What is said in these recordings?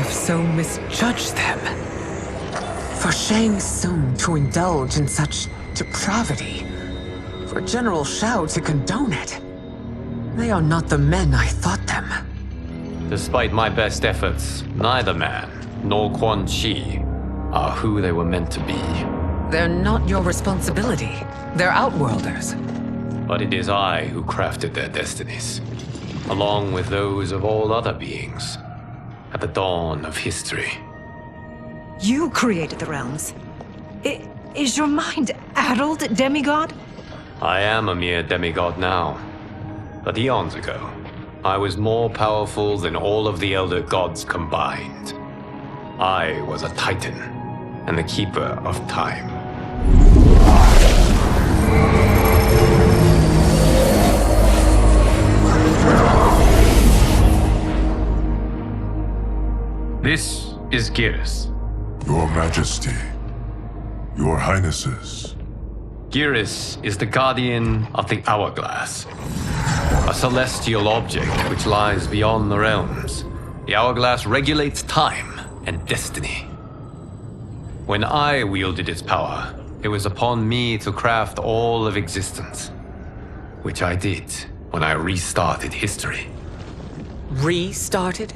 have so misjudged them? For Shang Tsung to indulge in such depravity, for General Shao to condone it, they are not the men I thought them. Despite my best efforts, neither man nor Quan Chi are who they were meant to be. They're not your responsibility. They're outworlders. But it is I who crafted their destinies, along with those of all other beings, at the dawn of history. You created the realms. Is your mind addled, demigod? I am a mere demigod now, but eons ago, I was more powerful than all of the elder gods combined. I was a titan, and the keeper of time. This is Geras. Your Majesty, Your Highnesses. Geras is the guardian of the Hourglass, a celestial object which lies beyond the realms. The Hourglass regulates time and destiny. When I wielded its power, it was upon me to craft all of existence, which I did when I restarted history. Restarted?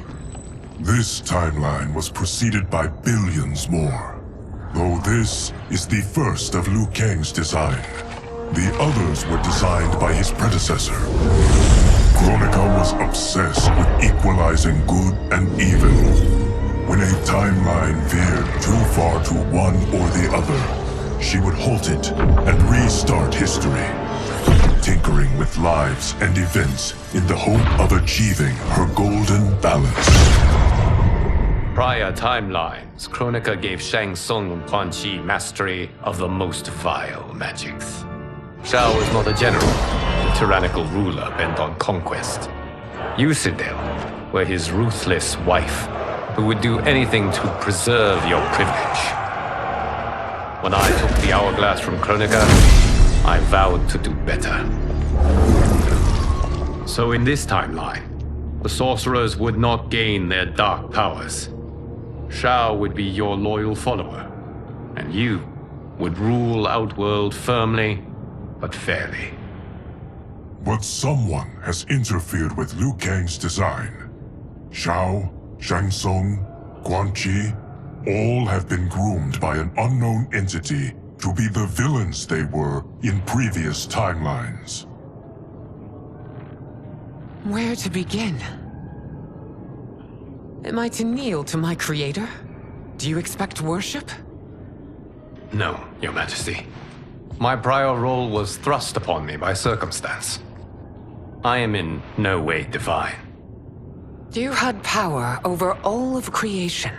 This timeline was preceded by billions more. Though this is the first of Liu Kang's design, the others were designed by his predecessor. Kronika was obsessed with equalizing good and evil. When a timeline veered too far to one or the other, she would halt it and restart history, tinkering with lives and events in the hope of achieving her golden balance. Prior timelines, Kronika gave Shang Tsung and Quan Chi mastery of the most vile magics. Shao was not a general, a tyrannical ruler bent on conquest. Yusidel were his ruthless wife, who would do anything to preserve your privilege. When I took the Hourglass from Kronika, I vowed to do better. So in this timeline, the sorcerers would not gain their dark powers. Shao would be your loyal follower, and you would rule Outworld firmly, but fairly. But someone has interfered with Liu Kang's design. Shao, Shang Tsung, Quan Chi, all have been groomed by an unknown entity to be the villains they were in previous timelines. Where to begin? Am I to kneel to my creator? Do you expect worship? No, Your Majesty. My prior role was thrust upon me by circumstance. I am in no way divine. You had power over all of creation,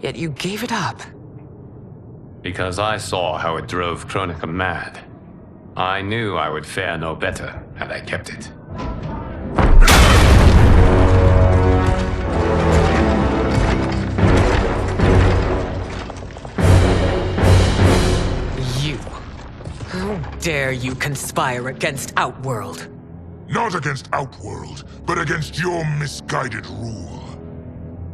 yet you gave it up. Because I saw how it drove Kronika mad. I knew I would fare no better had I kept it. How dare you conspire against Outworld? Not against Outworld, but against your misguided rule.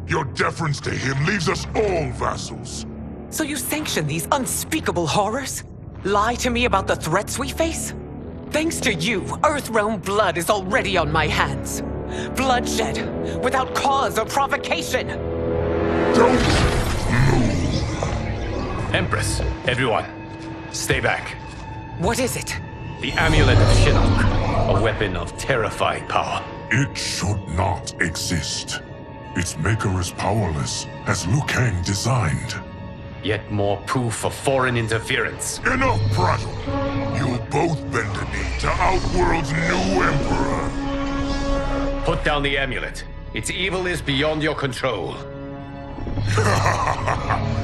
Your deference to him leaves us all vassals. So you sanction these unspeakable horrors? Lie to me about the threats we face? Thanks to you, Earthrealm blood is already on my hands. Bloodshed, without cause or provocation. Don't move. Empress, everyone, stay back. What is it? The Amulet of Shinnok, a weapon of terrifying power. It should not exist. Its maker is powerless, as Liu Kang designed. Yet more proof of foreign interference. Enough prattle! You'll both bend a knee to Outworld's new emperor. Put down the amulet. Its evil is beyond your control.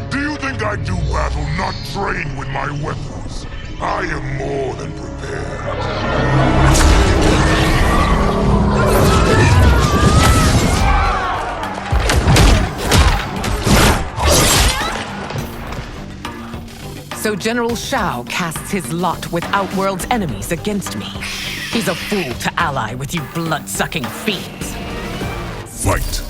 Do you think I do battle not trained with my weapons? I am more than prepared. So General Shao casts his lot with Outworld's enemies against me. He's a fool to ally with you blood-sucking fiends. Fight!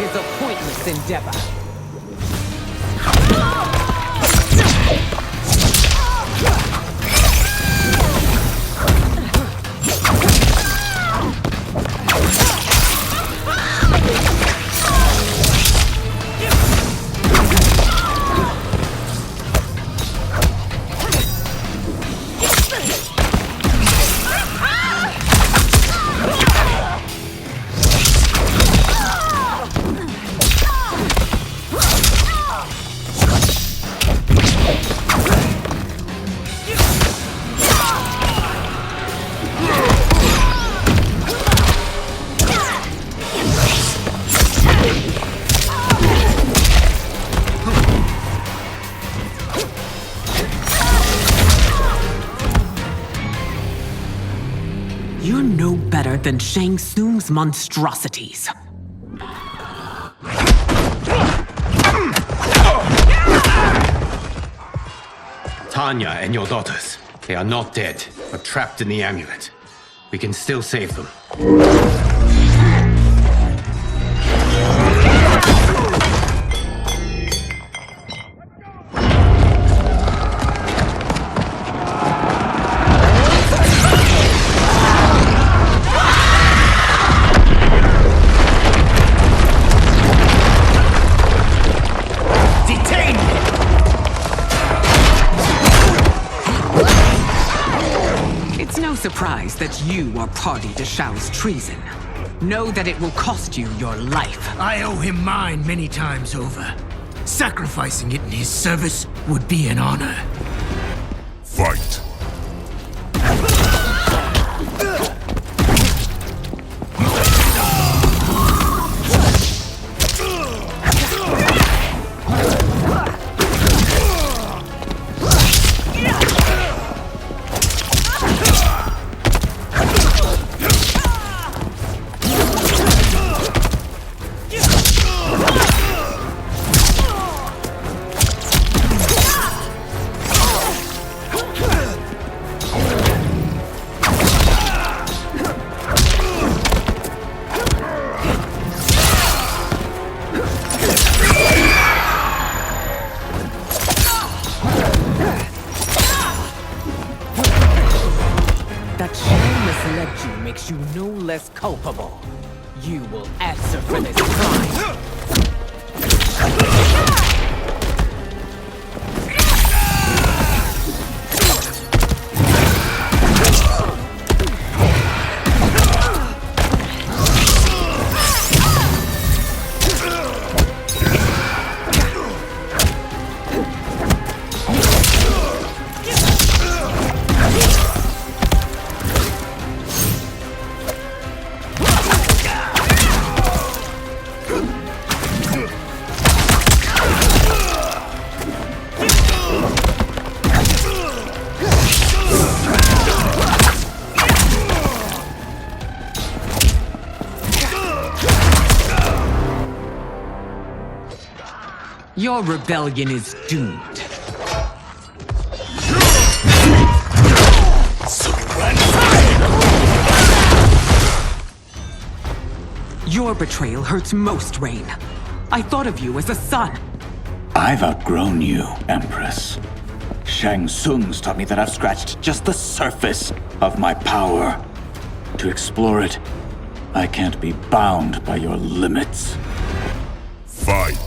is a pointless endeavor. You're no better than Shang Tsung's monstrosities. Tanya and your daughters, they are not dead, but trapped in the amulet. We can still save them. Surprised that you are party to Shao's treason. Know that it will cost you your life. I owe him mine many times over. Sacrificing it in his service would be an honor. Fight. You no less culpable. You will answer for this crime. Your rebellion is doomed. Your betrayal hurts most, Rain. I thought of you as a son. I've outgrown you, Empress. Shang Tsung's taught me that I've scratched just the surface of my power. To explore it, I can't be bound by your limits. Fight.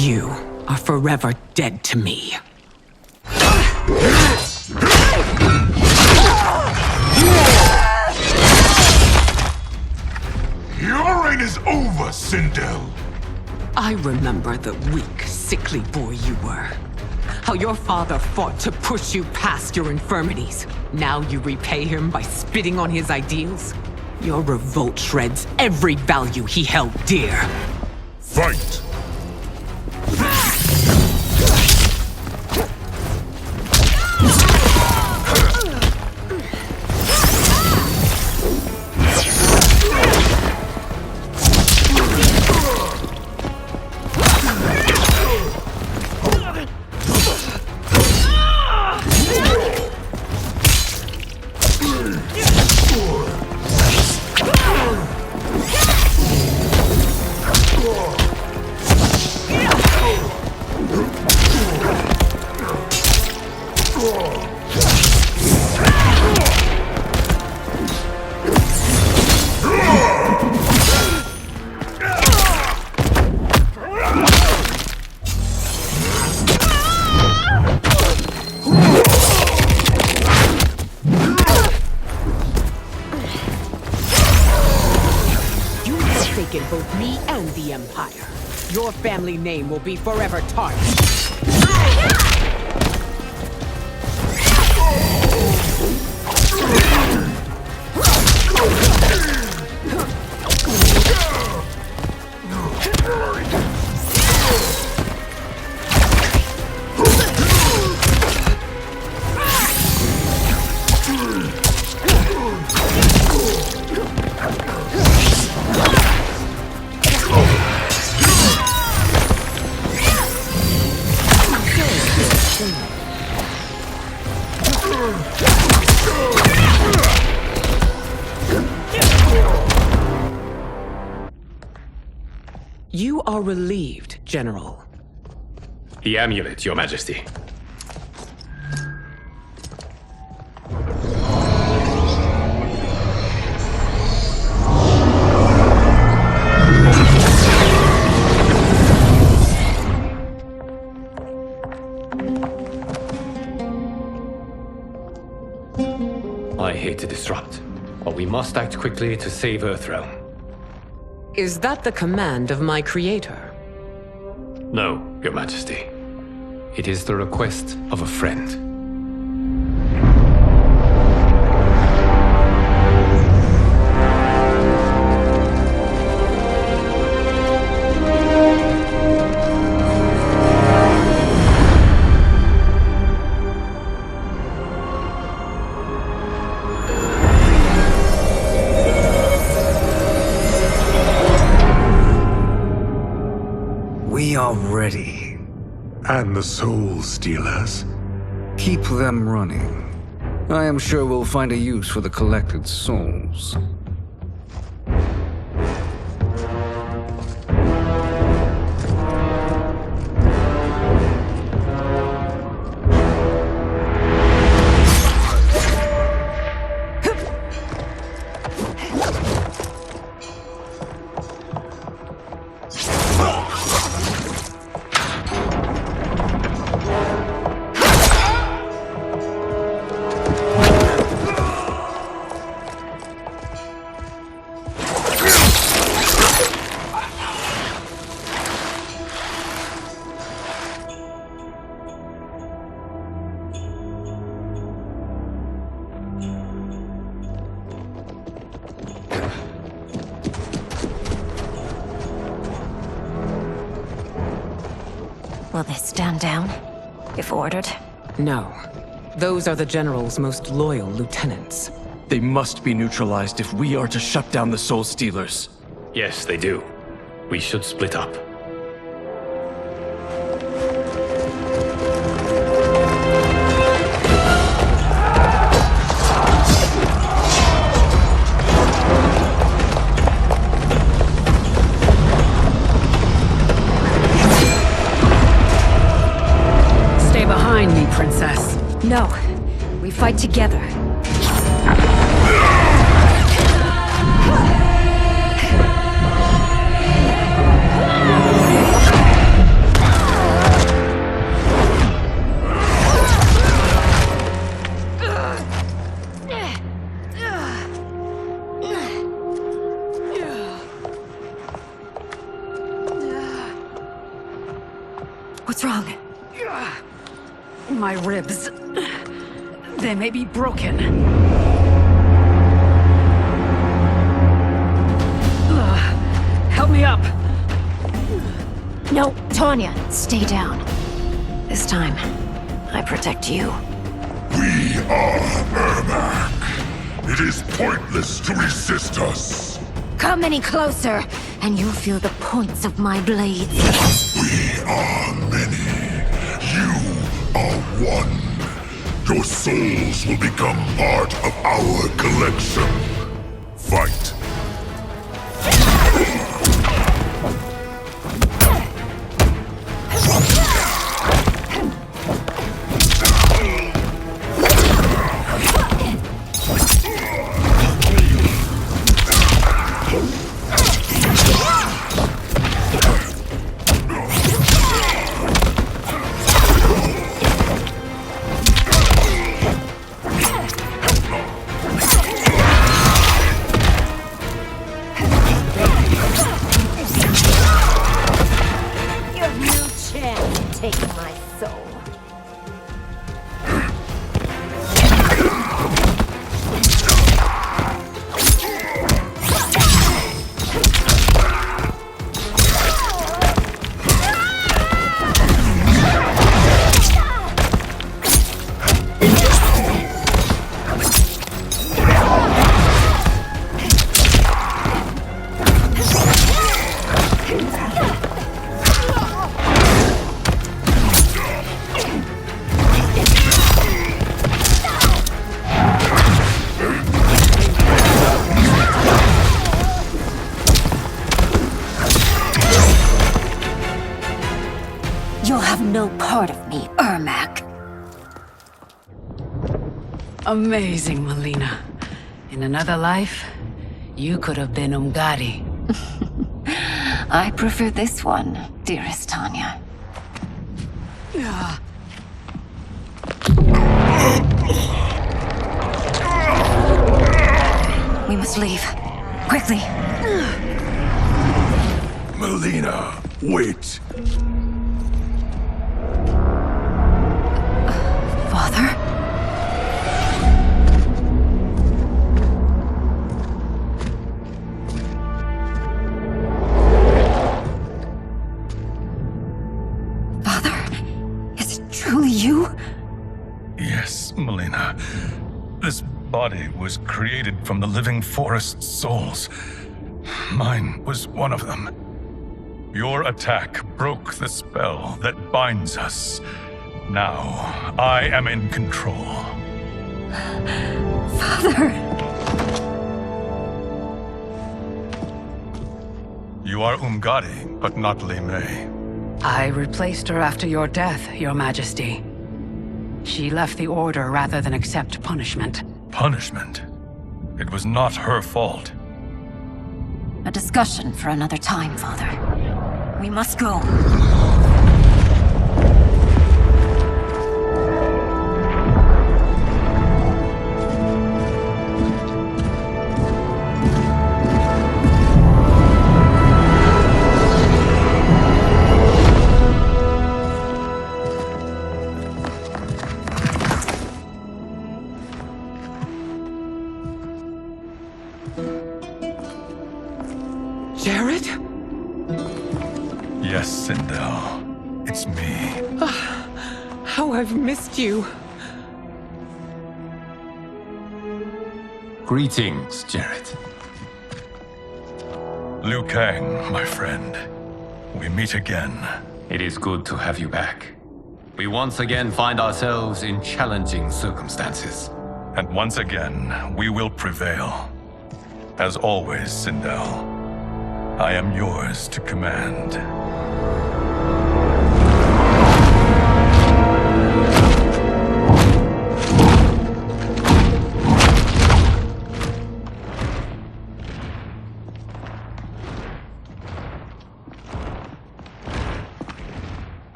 You are forever dead to me. Your reign is over, Sindel. I remember the weak, sickly boy you were. How your father fought to push you past your infirmities. Now you repay him by spitting on his ideals? Your revolt shreds every value he held dear. Fight! Both me and the Empire. Your family name will be forever tarnished. You are relieved, General. The amulet, Your Majesty. I hate to disrupt, but we must act quickly to save Earthrealm. Is that the command of my creator? No, Your Majesty. It is the request of a friend. We are ready. And the Soul Stealers? Keep them running. I am sure we'll find a use for the collected souls. Will they stand down, if ordered? No. Those are the General's most loyal lieutenants. They must be neutralized if we are to shut down the Soul Stealers. Yes, they do. We should split up. Princess. No. We fight together. What's wrong? My ribs. They may be broken. Help me up. No, Tanya, stay down. This time, I protect you. We are Ermac. It is pointless to resist us. Come any closer, and you'll feel the points of my blades. We are many. You are one. Your souls will become part of our collection. Fight. Amazing, Melina. In another life, you could have been Umgadi. I prefer this one, dearest Tanya. We must leave. Quickly. Melina, wait. Father? Yes, Melina. This body was created from the living forest souls. Mine was one of them. Your attack broke the spell that binds us. Now, I am in control. Father! You are Umgadi, but not Li Mei. I replaced her after your death, Your Majesty. She left the Order rather than accept punishment. Punishment? It was not her fault. A discussion for another time, Father. We must go. Jared? Yes, Sindel. It's me. How I've missed you. Greetings, Jared. Liu Kang, my friend. We meet again. It is good to have you back. We once again find ourselves in challenging circumstances. And once again, we will prevail. As always, Sindel, I am yours to command.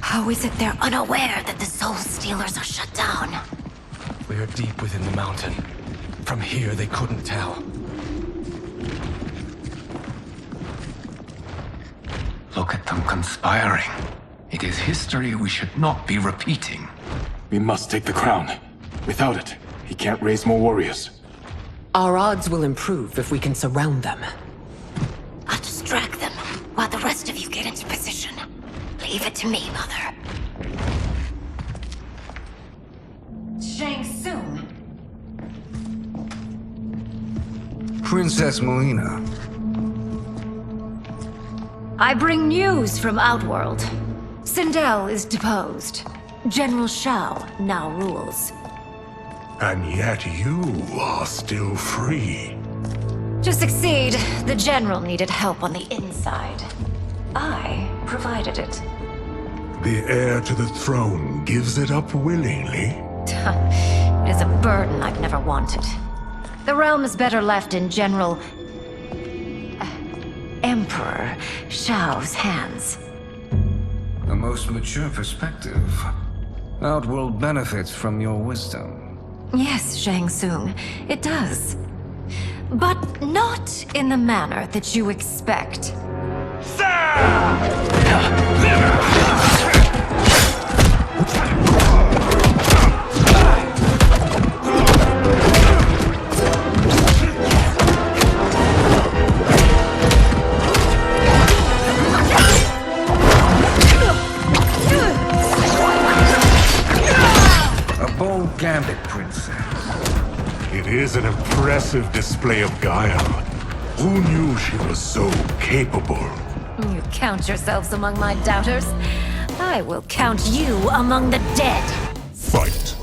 How is it they're unaware that the Soul Stealers are shut down? We are deep within the mountain. From here, they couldn't tell. Look at them conspiring. It is history we should not be repeating. We must take the crown. Without it, he can't raise more warriors. Our odds will improve if we can surround them. I'll distract them while the rest of you get into position. Leave it to me, Mother. Shang Tsung. Princess Melina. I bring news from Outworld. Sindel is deposed. General Shao now rules. And yet you are still free. To succeed, the General needed help on the inside. I provided it. The heir to the throne gives it up willingly. It is a burden I've never wanted. The realm is better left in General... Emperor Shao's hands. A most mature perspective. Outworld benefits from your wisdom. Yes, Shang Tsung, it does. But not in the manner that you expect. Gambit, Princess. It is an impressive display of guile. Who knew she was so capable? You count yourselves among my doubters. I will count you among the dead. Fight.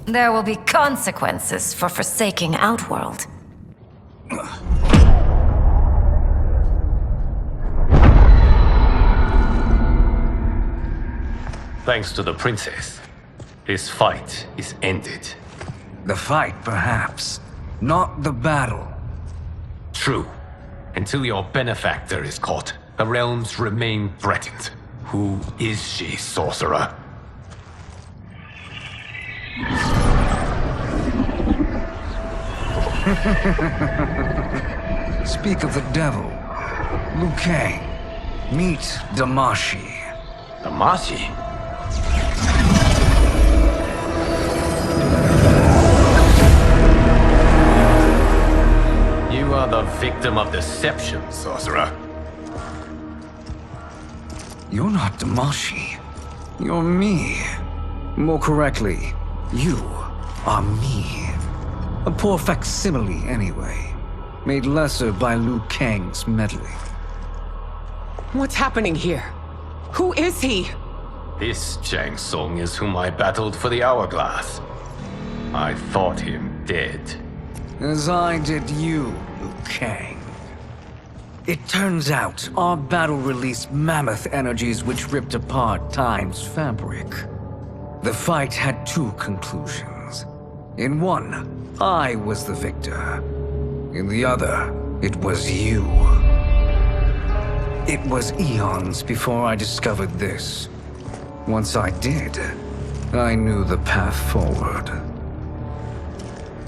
There will be consequences for forsaking Outworld. Thanks to the princess, this fight is ended. The fight, perhaps. Not the battle. True. Until your benefactor is caught, the realms remain threatened. Who is she, sorcerer? Speak of the devil. Liu Kang. Meet Damashi. Damashi? You are the victim of deception, sorcerer. You're not Damashi. You're me. More correctly, you are me. A poor facsimile, anyway. Made lesser by Liu Kang's meddling. What's happening here? Who is he? This Shang Tsung is whom I battled for the Hourglass. I thought him dead. As I did you, Liu Kang. It turns out our battle released mammoth energies which ripped apart time's fabric. The fight had two conclusions. In one, I was the victor. In the other, it was you. It was eons before I discovered this. Once I did, I knew the path forward.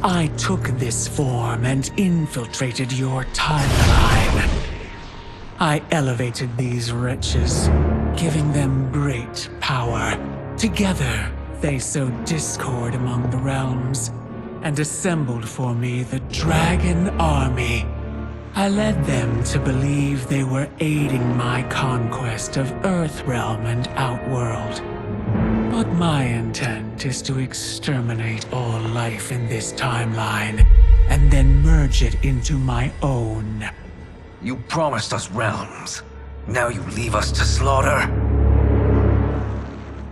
I took this form and infiltrated your timeline. I elevated these wretches, giving them great power. Together, they sowed discord among the realms and assembled for me the Dragon Army. I led them to believe they were aiding my conquest of Earthrealm and Outworld. But my intent is to exterminate all life in this timeline, and then merge it into my own. You promised us realms. Now you leave us to slaughter?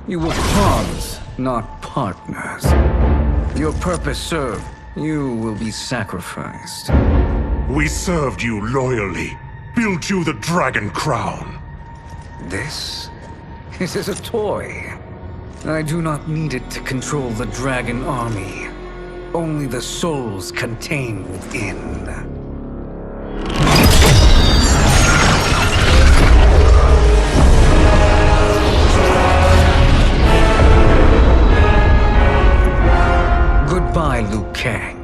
You were pawns, not partners. Your purpose served. You will be sacrificed. We served you loyally, built you the Dragon Crown. This is a toy. I do not need it to control the Dragon Army. Only the souls contained within. Goodbye, Liu Kang.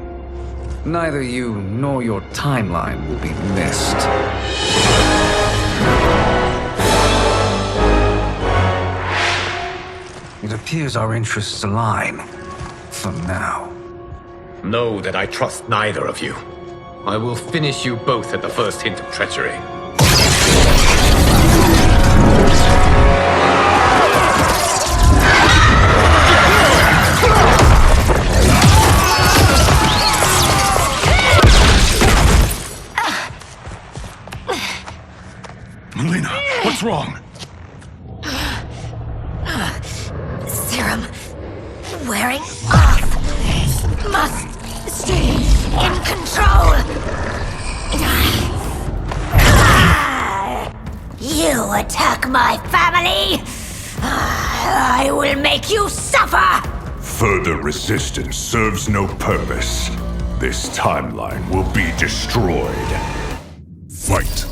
Neither you nor your timeline will be missed. It appears our interests align. For now. Know that I trust neither of you. I will finish you both at the first hint of treachery. Melina, what's wrong? Serum wearing off. Must stay in control. You attack my family. I will make you suffer. Further resistance serves no purpose. This timeline will be destroyed. Fight.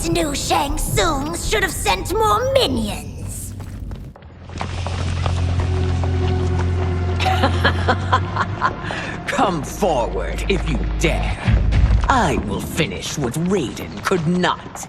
New Shang Tsungs should have sent more minions. Come forward if you dare. I will finish what Raiden could not.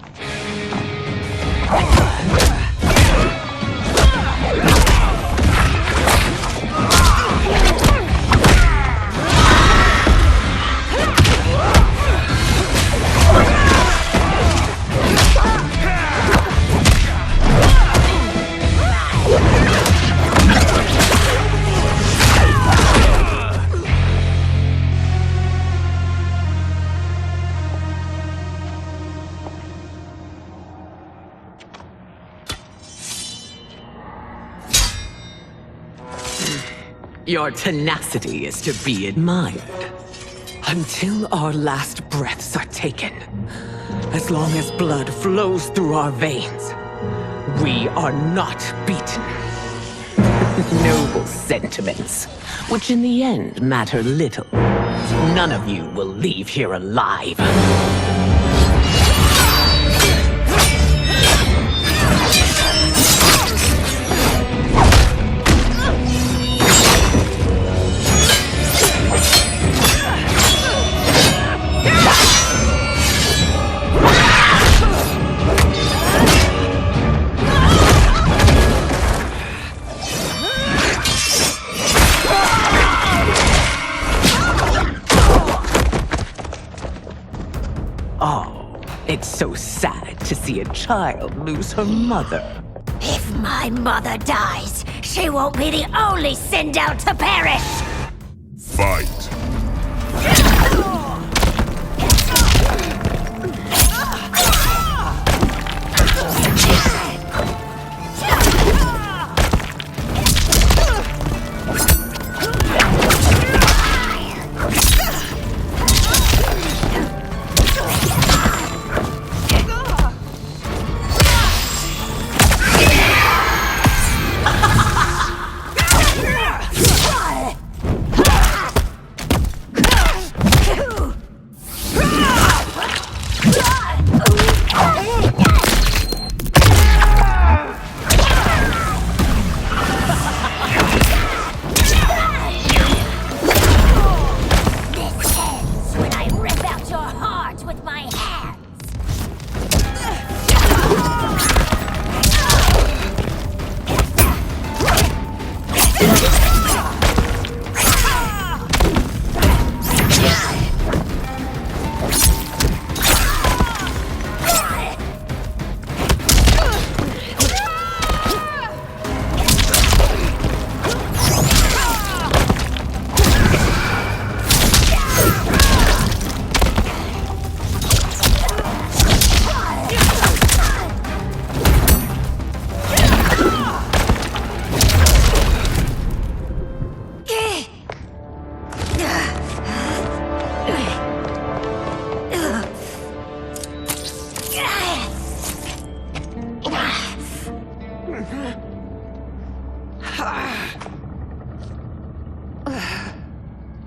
Your tenacity is to be admired. Until our last breaths are taken, as long as blood flows through our veins, we are not beaten. Noble sentiments, which in the end matter little. None of you will leave here alive. It's so sad to see a child lose her mother. If my mother dies, she won't be the only Sindel to perish! Fight!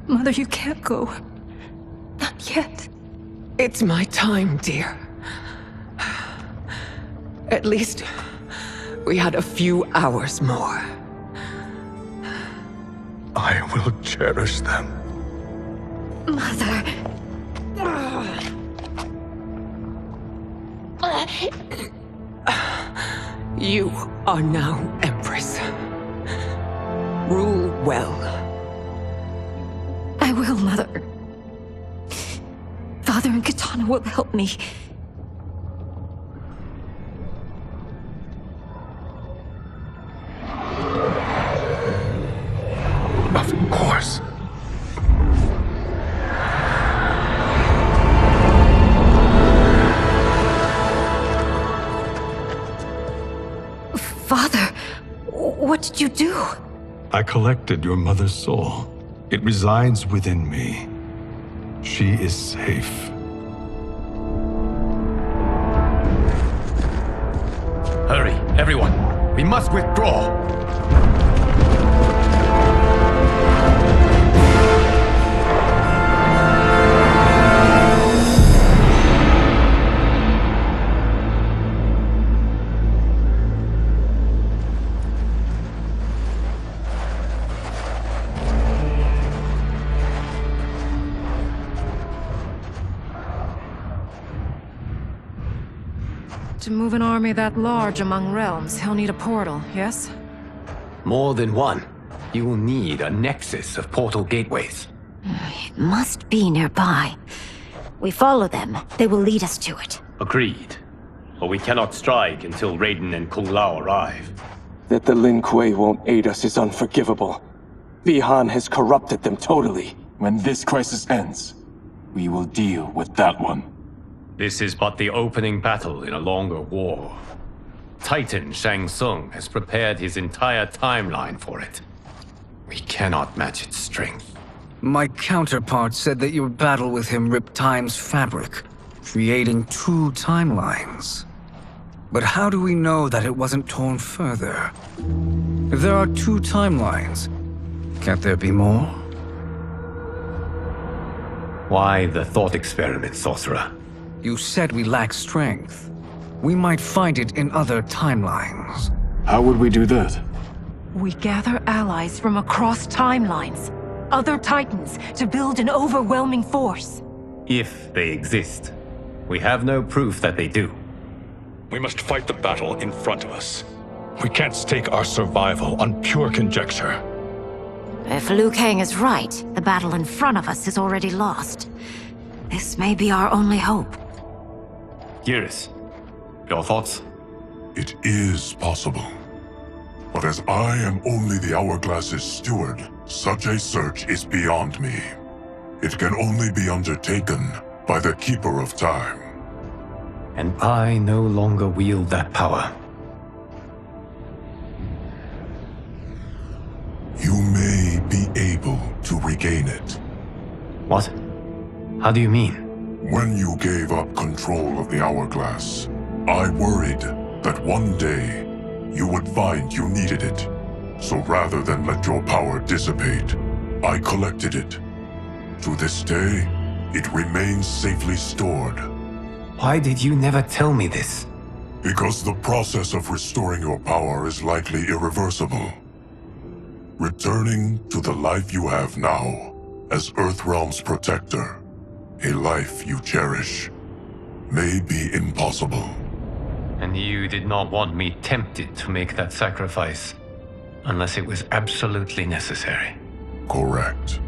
Mother, you can't go. Not yet. It's my time, dear. At least we had a few hours more. I will cherish them. Mother. You are now Empress. Rule well. I will, Mother. Father and Katana will help me. Of course. Father, what did you do? I collected your mother's soul. It resides within me. She is safe. Hurry, everyone. We must withdraw. To move an army that large among realms, he'll need a portal, yes? More than one. You will need a nexus of portal gateways. It must be nearby. We follow them. They will lead us to it. Agreed. But we cannot strike until Raiden and Kung Lao arrive. That the Lin Kuei won't aid us is unforgivable. Bihan has corrupted them totally. When this crisis ends, we will deal with that one. This is but the opening battle in a longer war. Titan Shang Tsung has prepared his entire timeline for it. We cannot match its strength. My counterpart said that your battle with him ripped time's fabric, creating two timelines. But how do we know that it wasn't torn further? If there are two timelines, can't there be more? Why the thought experiment, sorcerer? You said we lack strength. We might find it in other timelines. How would we do that? We gather allies from across timelines, other titans, to build an overwhelming force. If they exist. We have no proof that they do. We must fight the battle in front of us. We can't stake our survival on pure conjecture. If Liu Kang is right, the battle in front of us is already lost. This may be our only hope. Geras, your thoughts? It is possible. But as I am only the Hourglass's steward, such a search is beyond me. It can only be undertaken by the Keeper of Time. And I no longer wield that power. You may be able to regain it. What? How do you mean? When you gave up control of the Hourglass, I worried that one day you would find you needed it. So rather than let your power dissipate, I collected it. To this day, it remains safely stored. Why did you never tell me this? Because the process of restoring your power is likely irreversible. Returning to the life you have now, as Earthrealm's protector, a life you cherish, may be impossible. And you did not want me tempted to make that sacrifice, unless it was absolutely necessary. Correct.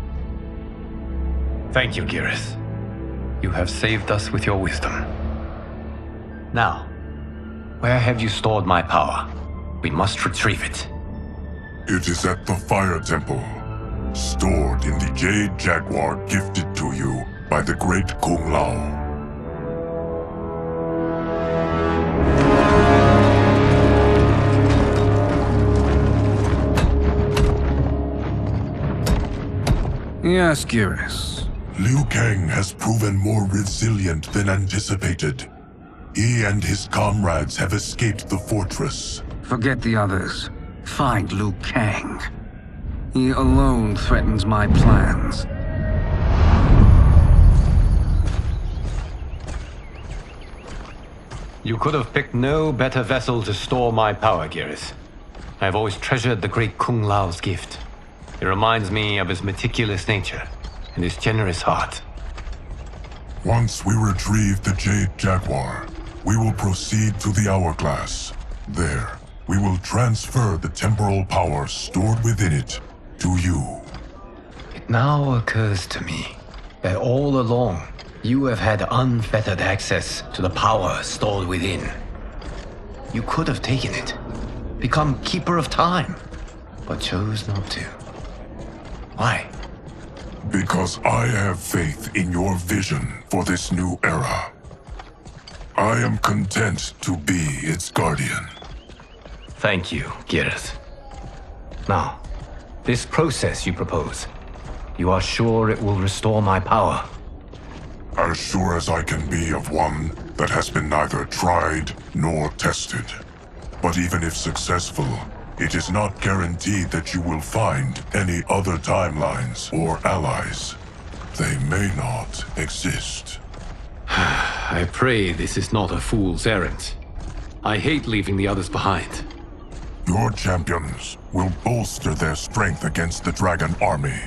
Thank you, Geras. You have saved us with your wisdom. Now, where have you stored my power? We must retrieve it. It is at the Fire Temple, stored in the Jade Jaguar gifted to you by the great Kung Lao. Yes, Geras. Liu Kang has proven more resilient than anticipated. He and his comrades have escaped the fortress. Forget the others. Find Liu Kang. He alone threatens my plans. You could have picked no better vessel to store my power, Geras. I have always treasured the great Kung Lao's gift. It reminds me of his meticulous nature and his generous heart. Once we retrieve the Jade Jaguar, we will proceed to the Hourglass. There, we will transfer the temporal power stored within it to you. It now occurs to me that all along, you have had unfettered access to the power stored within. You could have taken it, become Keeper of Time, but chose not to. Why? Because I have faith in your vision for this new era. I am content to be its guardian. Thank you, Geras. Now, this process you propose, you are sure it will restore my power? As sure as I can be of one that has been neither tried nor tested. But even if successful, it is not guaranteed that you will find any other timelines or allies. They may not exist. I pray this is not a fool's errand. I hate leaving the others behind. Your champions will bolster their strength against the Dragon Army.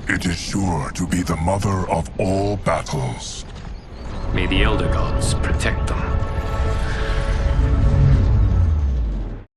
It is sure to be the mother of all battles. May the Elder Gods protect